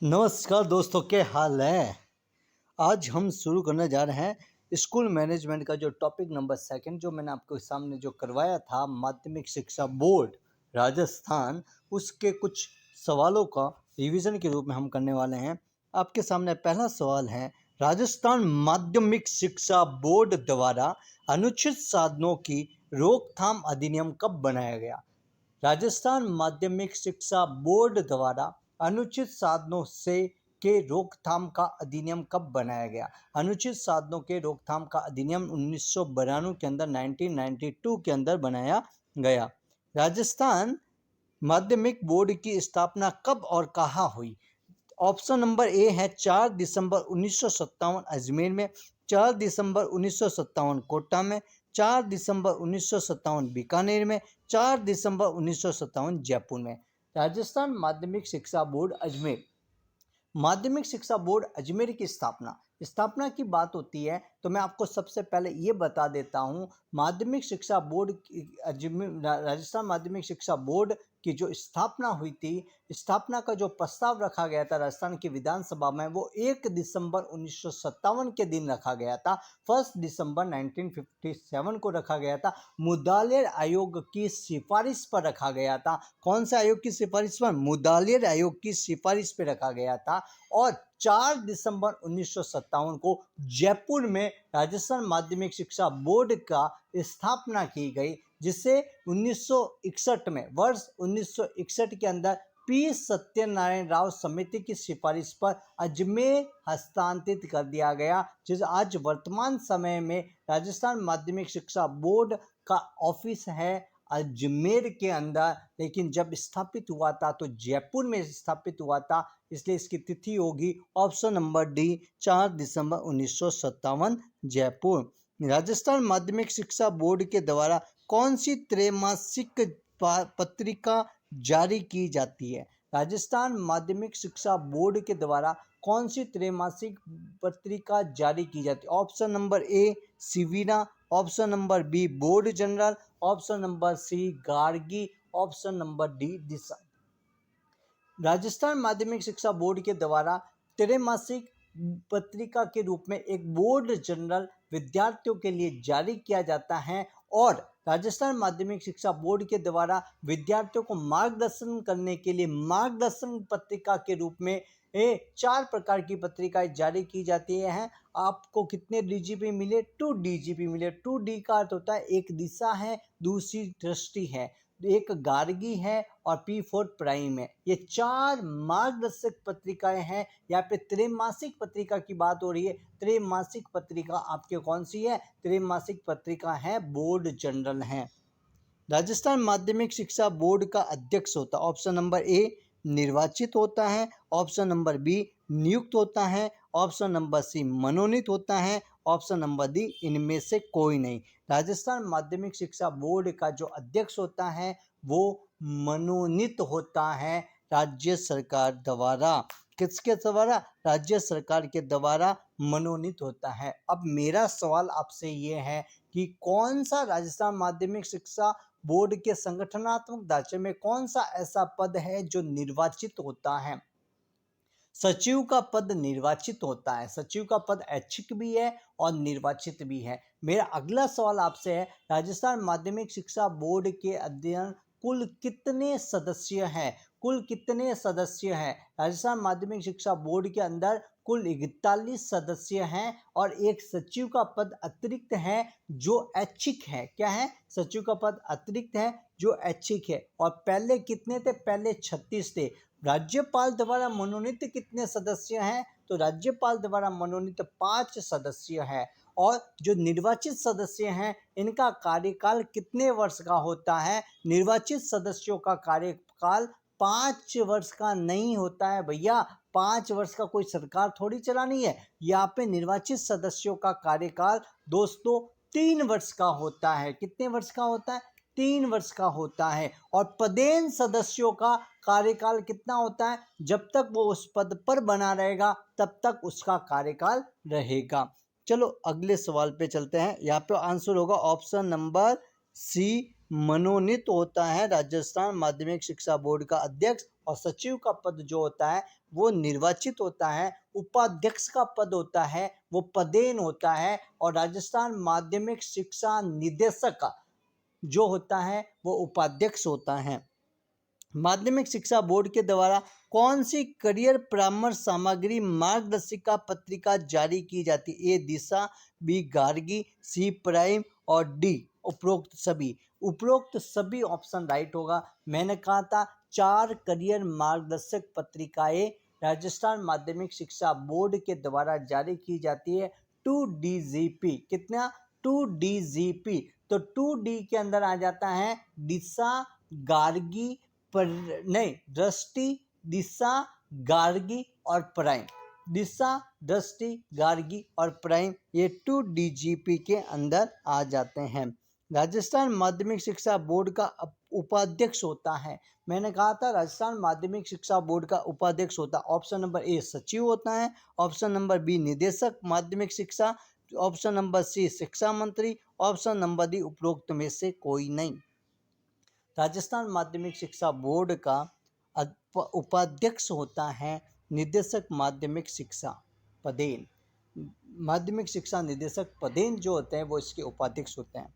नमस्कार दोस्तों, क्या हाल है। आज हम शुरू करने जा रहे हैं स्कूल मैनेजमेंट का जो टॉपिक नंबर 2 जो मैंने आपके सामने जो करवाया था, माध्यमिक शिक्षा बोर्ड राजस्थान, उसके कुछ सवालों का रिवीजन के रूप में हम करने वाले हैं। आपके सामने पहला सवाल है, राजस्थान माध्यमिक शिक्षा बोर्ड द्वारा अनुचित साधनों की रोकथाम अधिनियम कब बनाया गया। राजस्थान माध्यमिक शिक्षा बोर्ड द्वारा अनुचित साधनों से के रोकथाम का अधिनियम कब बनाया गया। अनुचित साधनों के रोकथाम का अधिनियम 1992 के अंदर 1992 के अंदर बनाया गया। राजस्थान माध्यमिक बोर्ड की स्थापना कब और कहाँ हुई। ऑप्शन नंबर ए है 4 दिसंबर 1957 अजमेर में, 4 दिसंबर 1957 कोटा में, 4 दिसंबर 1957 बीकानेर में, 4 दिसंबर 1957 जयपुर में। राजस्थान माध्यमिक शिक्षा बोर्ड अजमेर। माध्यमिक शिक्षा बोर्ड अजमेर की स्थापना की बात होती है तो मैं आपको सबसे पहले ये बता देता हूँ, माध्यमिक शिक्षा बोर्ड अजमेर राजस्थान माध्यमिक शिक्षा बोर्ड की जो स्थापना हुई थी, स्थापना का जो प्रस्ताव रखा गया था राजस्थान की विधानसभा में, वो 1 दिसंबर 1957 के दिन रखा गया था। 1 दिसंबर 1957 को रखा गया था। मुदालियर आयोग की सिफारिश पर रखा गया था। कौन सा आयोग की सिफारिश पर? मुदालियर आयोग की सिफारिश पर रखा गया था। और 4 दिसंबर 1957 को जयपुर में राजस्थान माध्यमिक शिक्षा बोर्ड का स्थापना की गई, जिसे 1961 में वर्ष 1961 के अंदर पी सत्यनारायण राव समिति की सिफारिश पर अजमेर हस्तांतरित कर दिया गया, जिस आज वर्तमान समय में राजस्थान माध्यमिक शिक्षा बोर्ड का ऑफिस है अजमेर के अंदर। लेकिन जब स्थापित हुआ था तो जयपुर में स्थापित हुआ था, इसलिए इसकी तिथि होगी ऑप्शन नंबर डी 4 दिसंबर 1957 जयपुर। राजस्थान माध्यमिक शिक्षा बोर्ड के द्वारा कौन सी त्रैमासिक पत्रिका जारी की जाती है। राजस्थान माध्यमिक शिक्षा बोर्ड के द्वारा कौन सी त्रैमासिक पत्रिका जारी की जाती है। ऑप्शन नंबर ए सिविना, option number B board general, option number C Gargi, option number D Disha. Rajasthan माध्यमिक शिक्षा बोर्ड के द्वारा त्रैमासिक पत्रिका के रूप में एक बोर्ड जनरल विद्यार्थियों के लिए जारी किया जाता है, और राजस्थान माध्यमिक शिक्षा बोर्ड के द्वारा विद्यार्थियों को मार्गदर्शन करने के लिए मार्गदर्शन पत्रिका के रूप में 4 प्रकार की पत्रिकाएं जारी की जाती हैं। आपको कितने डीजीपी मिले? 2 डीजीपी मिले। 2D का अर्थ होता है एक दिशा है, दूसरी दृष्टि है, एक गार्गी है और P4 प्राइम है। ये 4 मार्गदर्शक पत्रिकाएं हैं। यहाँ पे त्रैमासिक पत्रिका की बात हो रही है। त्रैमासिक पत्रिका आपके कौन सी है? त्रैमासिक पत्रिका है बोर्ड जनरल है। राजस्थान माध्यमिक शिक्षा बोर्ड का अध्यक्ष होता है। ऑप्शन नंबर ए निर्वाचित होता है, ऑप्शन नंबर बी नियुक्त होता है, ऑप्शन नंबर सी मनोनीत होता है, ऑप्शन नंबर डी इनमें से कोई नहीं। राजस्थान माध्यमिक शिक्षा बोर्ड का जो अध्यक्ष होता है वो मनोनीत होता है राज्य सरकार द्वारा। किसके द्वारा? राज्य सरकार के द्वारा मनोनीत होता है। अब मेरा सवाल आपसे ये है कि कौन सा राजस्थान माध्यमिक शिक्षा बोर्ड के संगठनात्मक ढांचे में कौन सा ऐसा पद है जो निर्वाचित होता है। सचिव का पद निर्वाचित होता है। सचिव का पद ऐच्छिक भी है और निर्वाचित भी है। मेरा अगला सवाल आपसे है, राजस्थान माध्यमिक शिक्षा बोर्ड के अध्ययन कुल कितने सदस्य हैं? कुल कितने सदस्य हैं? राजस्थान माध्यमिक शिक्षा बोर्ड के अंदर कुल 41 सदस्य हैं और एक सचिव का पद अतिरिक्त है जो ऐच्छिक है। क्या है? सचिव का पद अतिरिक्त है जो ऐच्छिक है। और पहले कितने थे? पहले 36 थे। राज्यपाल द्वारा मनोनीत कितने सदस्य हैं? तो राज्यपाल द्वारा मनोनीत 5 सदस्य हैं। और जो निर्वाचित सदस्य हैं इनका कार्यकाल कितने वर्ष का होता है? निर्वाचित सदस्यों का कार्यकाल 5 वर्ष का नहीं होता है भैया। 5 वर्ष का कोई सरकार थोड़ी चलानी है। यहाँ पे निर्वाचित सदस्यों का कार्यकाल दोस्तों 3 वर्ष का होता है। कितने वर्ष का होता है? 3 वर्ष का होता है। और पदेन सदस्यों का कार्यकाल कितना होता है? जब तक वो उस पद पर बना रहेगा तब तक उसका कार्यकाल रहेगा। चलो अगले सवाल पे चलते हैं। यहाँ पे आंसर होगा ऑप्शन नंबर सी मनोनीत होता है राजस्थान माध्यमिक शिक्षा बोर्ड का अध्यक्ष, और सचिव का पद जो होता है वो निर्वाचित होता है, उपाध्यक्ष का पद होता है वो पदेन होता है, और राजस्थान माध्यमिक शिक्षा निदेशक का जो होता है वो उपाध्यक्ष होता है। माध्यमिक शिक्षा बोर्ड के द्वारा कौन सी करियर परामर्श सामग्री मार्गदर्शिका पत्रिका जारी की जाती है? ए दिशा, बी गार्गी, सी प्राइम और डी उपरोक्त सभी। उपरोक्त सभी ऑप्शन राइट होगा। मैंने कहा था 4 करियर मार्गदर्शक पत्रिकाएं राजस्थान माध्यमिक शिक्षा बोर्ड के द्वारा जारी की जाती है। 2DGP कितना? 2DGP। तो 2D के अंदर आ जाता है दिशा, गार्गी, पर नहीं, दृष्टि, दिशा, गार्गी और प्राइम। दिशा, दृष्टि, गार्गी और प्राइम ये 2DGP के अंदर आ जाते हैं। राजस्थान माध्यमिक शिक्षा बोर्ड का उपाध्यक्ष होता है। मैंने कहा था राजस्थान माध्यमिक शिक्षा बोर्ड का उपाध्यक्ष होता है। ऑप्शन नंबर ए सचिव होता है, ऑप्शन नंबर बी निदेशक माध्यमिक शिक्षा, ऑप्शन नंबर सी शिक्षा मंत्री, ऑप्शन नंबर डी उपरोक्त में से कोई नहीं। राजस्थान माध्यमिक शिक्षा बोर्ड का उपाध्यक्ष होता है निदेशक माध्यमिक शिक्षा पदेन। माध्यमिक शिक्षा निदेशक पदेन जो होते हैं वो इसके उपाध्यक्ष होते हैं।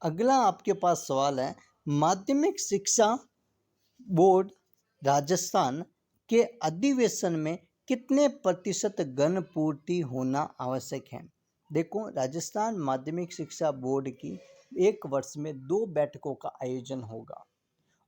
अगला आपके पास सवाल है, माध्यमिक शिक्षा बोर्ड राजस्थान के अधिवेशन में कितने प्रतिशत गण पूर्ति होना आवश्यक है? देखो, राजस्थान माध्यमिक शिक्षा बोर्ड की एक वर्ष में 2 बैठकों का आयोजन होगा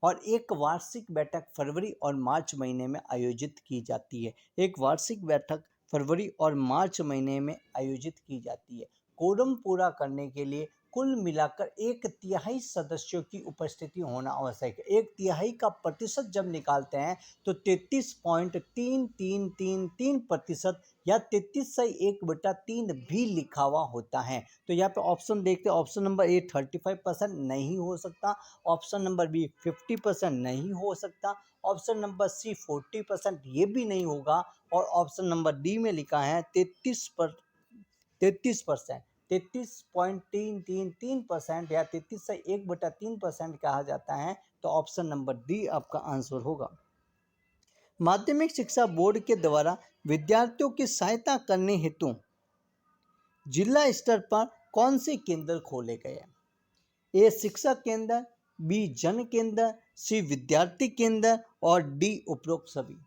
और एक वार्षिक बैठक फरवरी और मार्च महीने में आयोजित की जाती है। एक वार्षिक बैठक फरवरी और मार्च महीने में आयोजित की जाती है। कोरम पूरा करने के लिए कुल मिलाकर 1/3 सदस्यों की उपस्थिति होना आवश्यक है। 1/3 का प्रतिशत जब निकालते हैं तो 33.3333% या 33/1/3 भी लिखा हुआ होता है। तो यहाँ पे ऑप्शन देखते हैं। ऑप्शन नंबर ए 35% नहीं हो सकता, ऑप्शन नंबर बी 50% नहीं हो सकता, ऑप्शन नंबर सी 40% ये भी नहीं होगा, और ऑप्शन नंबर डी में लिखा है 33%, 33.333% या 33/1/3% कहा जाता है। तो ऑप्शन नंबर डी आपका आंसर होगा। माध्यमिक शिक्षा बोर्ड के द्वारा विद्यार्थियों की सहायता करने हेतु जिला स्तर पर कौन से केंद्र खोले गए हैं? ए शिक्षा केंद्र, बी जन केंद्र, सी विद्यार्थी केंद्र और डी उपरोक्त सभी।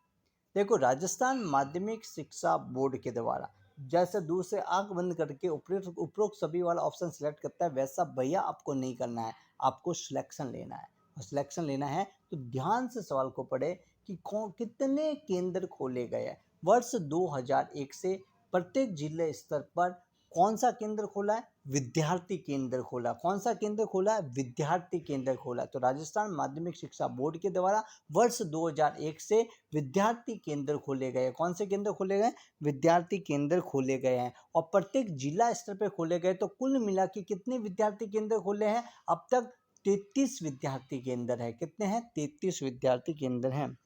देखो, राजस्थान माध्यमिक शिक्षा बोर्ड के द्वारा जैसे दूर से आंख बंद करके उपरोक्त सभी वाला ऑप्शन सिलेक्ट करता है, वैसा भैया आपको नहीं करना है। आपको सिलेक्शन लेना है, और सिलेक्शन लेना है तो ध्यान से सवाल को पढ़े कि कितने केंद्र खोले गए हैं। वर्ष 2001 से प्रत्येक जिले स्तर पर कौन सा केंद्र खोला है? विद्यार्थी केंद्र खोला। कौन सा केंद्र खोला है? विद्यार्थी केंद्र खोला। तो राजस्थान माध्यमिक शिक्षा बोर्ड के द्वारा वर्ष 2001 से विद्यार्थी केंद्र खोले गए। कौन से केंद्र खोले गए? विद्यार्थी केंद्र खोले गए हैं, और प्रत्येक जिला स्तर पर खोले गए। तो कुल मिला के कितने विद्यार्थी केंद्र खोले हैं? अब तक 33 विद्यार्थी केंद्र है। कितने हैं? 33 विद्यार्थी केंद्र हैं।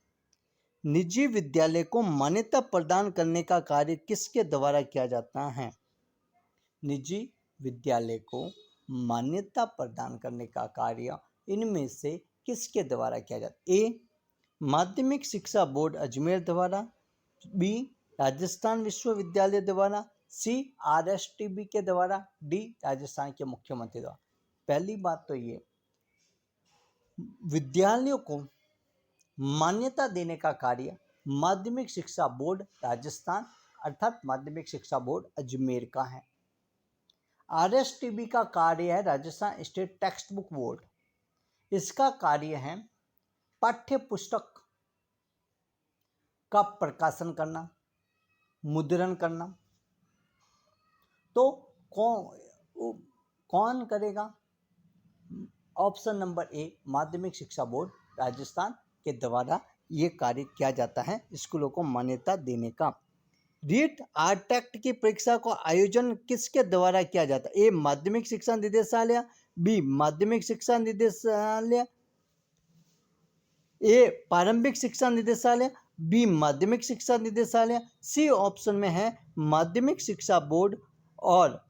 निजी विद्यालय को मान्यता प्रदान करने का कार्य किसके द्वारा किया जाता है? निजी विद्यालय को मान्यता प्रदान करने का कार्य इनमें से किसके द्वारा किया जाता है? ए माध्यमिक शिक्षा बोर्ड अजमेर द्वारा, बी राजस्थान विश्वविद्यालय द्वारा, सी RSTB के द्वारा, डी राजस्थान के मुख्यमंत्री द्वारा। पहली बात तो ये, विद्यालयों को मान्यता देने का कार्य माध्यमिक शिक्षा बोर्ड राजस्थान अर्थात माध्यमिक शिक्षा बोर्ड अजमेर का है। RSTB का कार्य है Rajasthan state text book board. इसका कार्य है पाठ्य पुस्तक का प्रकाशन करना, मुद्रण करना। तो कौन करेगा? ऑप्शन नंबर ए माध्यमिक शिक्षा बोर्ड राजस्थान के द्वारा ये कार्य किया जाता है, स्कूलों को मान्यता देने का। रीट आर्टेक्ट की परीक्षा को आयोजन किसके द्वारा किया जाता है? ए माध्यमिक शिक्षा निदेशालय, बी माध्यमिक शिक्षा निदेशालय, ए प्रारंभिक शिक्षा निदेशालय, बी माध्यमिक शिक्षा निदेशालय, सी ऑप्शन में है माध्यमिक शिक्षा बोर्ड और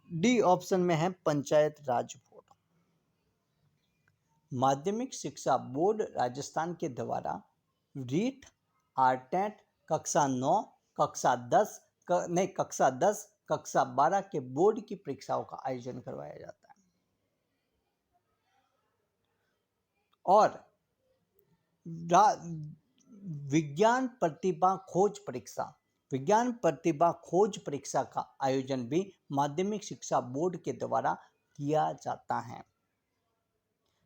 डी ऑप्शन में है पंचायत राज बोर्ड। माध्यमिक शिक्षा बोर्ड राजस्थान के द्वारा रीट, आरटेट, कक्षा 9, कक्षा 10 कक्षा 10, कक्षा 12 के बोर्ड की परीक्षाओं का आयोजन करवाया जाता है। और विज्ञान प्रतिभा खोज परीक्षा का आयोजन भी माध्यमिक शिक्षा बोर्ड के द्वारा किया जाता है।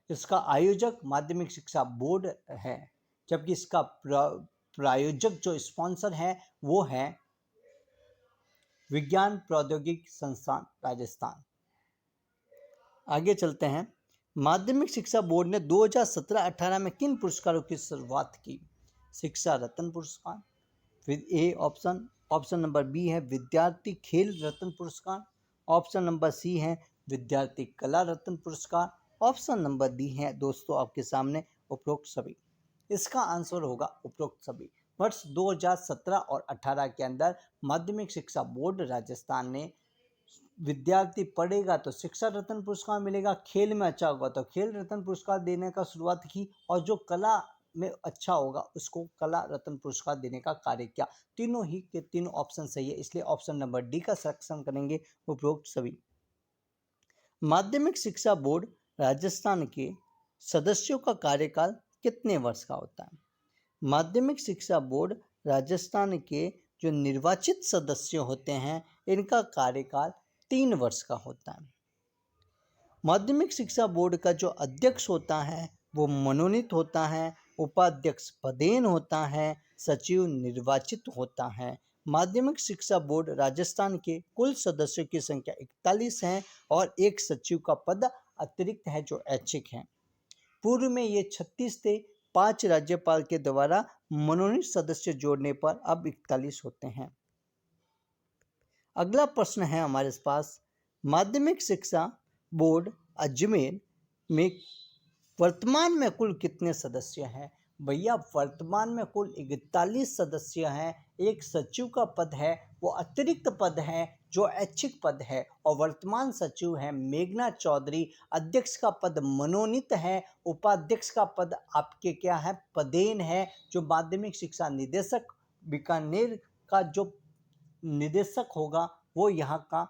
इसका आयोजक माध्यमिक शिक्षा बोर्ड है, जबकि इसका प्रायोजक जो स्पॉन्सर है वो है विज्ञान प्रौद्योगिकी संस्थान राजस्थान। आगे चलते हैं। माध्यमिक शिक्षा बोर्ड ने 2017-18 में किन पुरस्कारों की शुरुआत की? शिक्षा रत्न पुरस्कार, फिर ए ऑप्शन नंबर बी है विद्यार्थी खेल रत्न पुरस्कार, ऑप्शन नंबर सी है विद्यार्थी कला रत्न पुरस्कार, ऑप्शन नंबर डी है दोस्तों आपके सामने उपरोक्त सभी। इसका आंसर होगा उपरोक्त सभी। वर्ष 2017 और 18 के अंदर माध्यमिक शिक्षा बोर्ड राजस्थान ने विद्यार्थी पढ़ेगा तो शिक्षा रत्न पुरस्कार मिलेगा, खेल में अच्छा होगा तो खेल रत्न पुरस्कार देने का शुरुआत की, और जो कला में अच्छा होगा उसको कला रत्न पुरस्कार देने का कार्य किया। तीनों ही के तीनों ऑप्शन सही है, इसलिए ऑप्शन नंबर डी का सिलेक्शन करेंगे उपरोक्त सभी। माध्यमिक शिक्षा बोर्ड राजस्थान के सदस्यों का कार्यकाल कितने वर्ष का होता है? माध्यमिक शिक्षा बोर्ड राजस्थान के जो निर्वाचित सदस्य होते हैं इनका कार्यकाल 3 वर्ष का होता है। माध्यमिक शिक्षा बोर्ड का जो अध्यक्ष होता है वो मनोनीत होता है, उपाध्यक्ष पदेन होता है, सचिव निर्वाचित होता है। माध्यमिक शिक्षा बोर्ड राजस्थान के कुल सदस्यों की संख्या 41 है और एक सचिव का पद अतिरिक्त है जो ऐच्छिक है। पूर्व में ये 36 थे, 5 राज्यपाल के द्वारा मनोनीत सदस्य जोड़ने पर अब 41 होते हैं। अगला प्रश्न है हमारे पास, माध्यमिक शिक्षा बोर्ड अजमेर में वर्तमान में कुल कितने सदस्य हैं? भैया वर्तमान में कुल 41 सदस्य हैं, एक सचिव का पद है वो अतिरिक्त पद है जो ऐच्छिक पद है, और वर्तमान सचिव है मेघना चौधरी, अध्यक्ष का पद मनोनीत है, उपाध्यक्ष का पद आपके क्या है पदेन है, जो माध्यमिक शिक्षा निदेशक बीकानेर का जो निदेशक होगा वो यहाँ का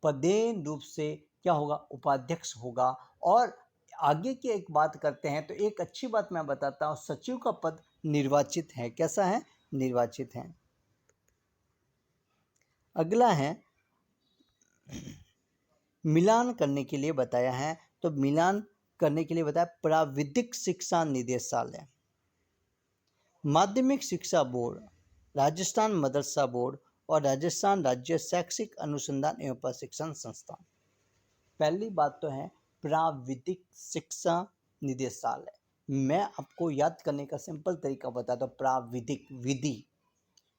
पदेन रूप से क्या होगा उपाध्यक्ष होगा। और आगे की एक बात करते हैं तो एक अच्छी बात मैं बताता हूँ, सचिव का पद निर्वाचित है। कैसा है? निर्वाचित है। अगला है मिलान करने के लिए बताया है, तो मिलान करने के लिए बताया प्राविधिक शिक्षा निदेशालय, माध्यमिक शिक्षा बोर्ड, राजस्थान मदरसा बोर्ड और राजस्थान राज्य शैक्षिक अनुसंधान एवं प्रशिक्षण संस्थान। पहली बात तो है प्राविधिक शिक्षा निदेशालय। मैं आपको याद करने का सिंपल तरीका बताता हूँ। प्राविधिक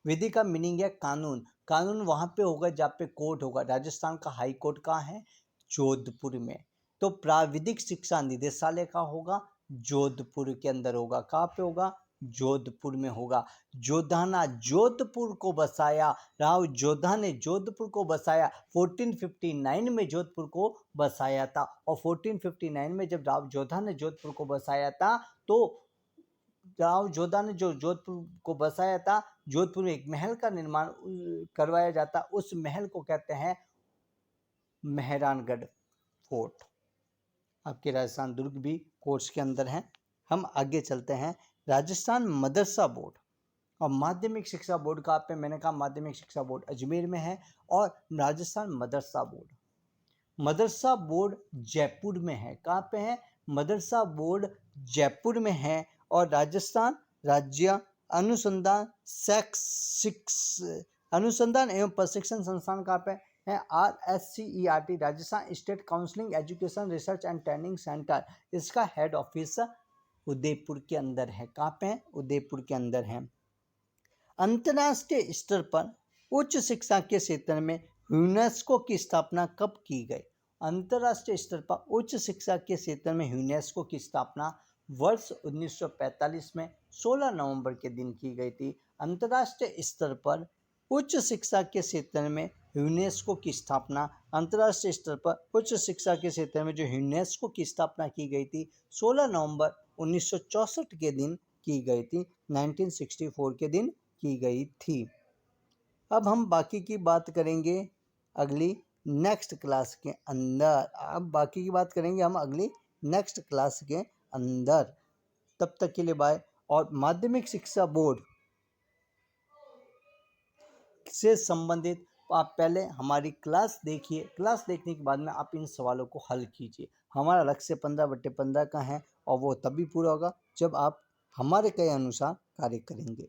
विधि का मीनिंग है कानून। कानून वहाँ पे होगा जहाँ पे कोर्ट होगा। राजस्थान का हाई कोर्ट कहाँ है? जोधपुर में। तो प्राविधिक शिक्षा निदेशालय का होगा जोधपुर के अंदर होगा। कहाँ पे होगा? जोधपुर में होगा। जोधा ने जोधपुर को बसाया, राव जोधा ने जोधपुर को बसाया। 1459 में जोधपुर को बसाया था, और 1459 में जब राव जोधा ने जोधपुर को बसाया था तो राव जोधा ने जो जोधपुर को बसाया था, जोधपुर में एक महल का निर्माण करवाया जाता, उस महल को कहते हैं मेहरानगढ़ फोर्ट। आपके राजस्थान दुर्ग भी कोर्स के अंदर है। हम आगे चलते हैं। राजस्थान मदरसा बोर्ड और माध्यमिक शिक्षा बोर्ड का पे मैंने कहा माध्यमिक शिक्षा बोर्ड अजमेर में है, और राजस्थान मदरसा बोर्ड जयपुर में है। कहाँ पे है? मदरसा बोर्ड जयपुर में है। और राजस्थान राज्य अनुसंधान एवं प्रशिक्षण संस्थान कहाँ पे है? RSCERT, Rajasthan state counselling education research and training centre. इसका हेड ऑफिस उदयपुर के अंदर है। कहाँ पे है? उदयपुर के अंदर है। अंतर्राष्ट्रीय स्तर पर उच्च शिक्षा के क्षेत्र में यूनेस्को की स्थापना कब की गई? अंतर्राष्ट्रीय स्तर पर उच्च शिक्षा के क्षेत्र में यूनेस्को की स्थापना वर्ष 1945 में 16 नवंबर के दिन की गई थी। अंतर्राष्ट्रीय स्तर पर उच्च शिक्षा के क्षेत्र में यूनेस्को की स्थापना अंतर्राष्ट्रीय स्तर पर उच्च शिक्षा के क्षेत्र में जो यूनेस्को की स्थापना की गई थी 16 नवंबर 1964 के दिन की गई थी, 1964 के दिन की गई थी। अब हम बाकी की बात करेंगे अगली नेक्स्ट क्लास के अंदर। अब बाकी की बात करेंगे हम अगली नेक्स्ट क्लास के अंदर। तब तक के लिए बाय। और माध्यमिक शिक्षा बोर्ड से संबंधित आप पहले हमारी क्लास देखिए, क्लास देखने के बाद में आप इन सवालों को हल कीजिए। हमारा लक्ष्य 15/15 का है और वो तभी पूरा होगा जब आप हमारे कहे अनुसार कार्य करेंगे।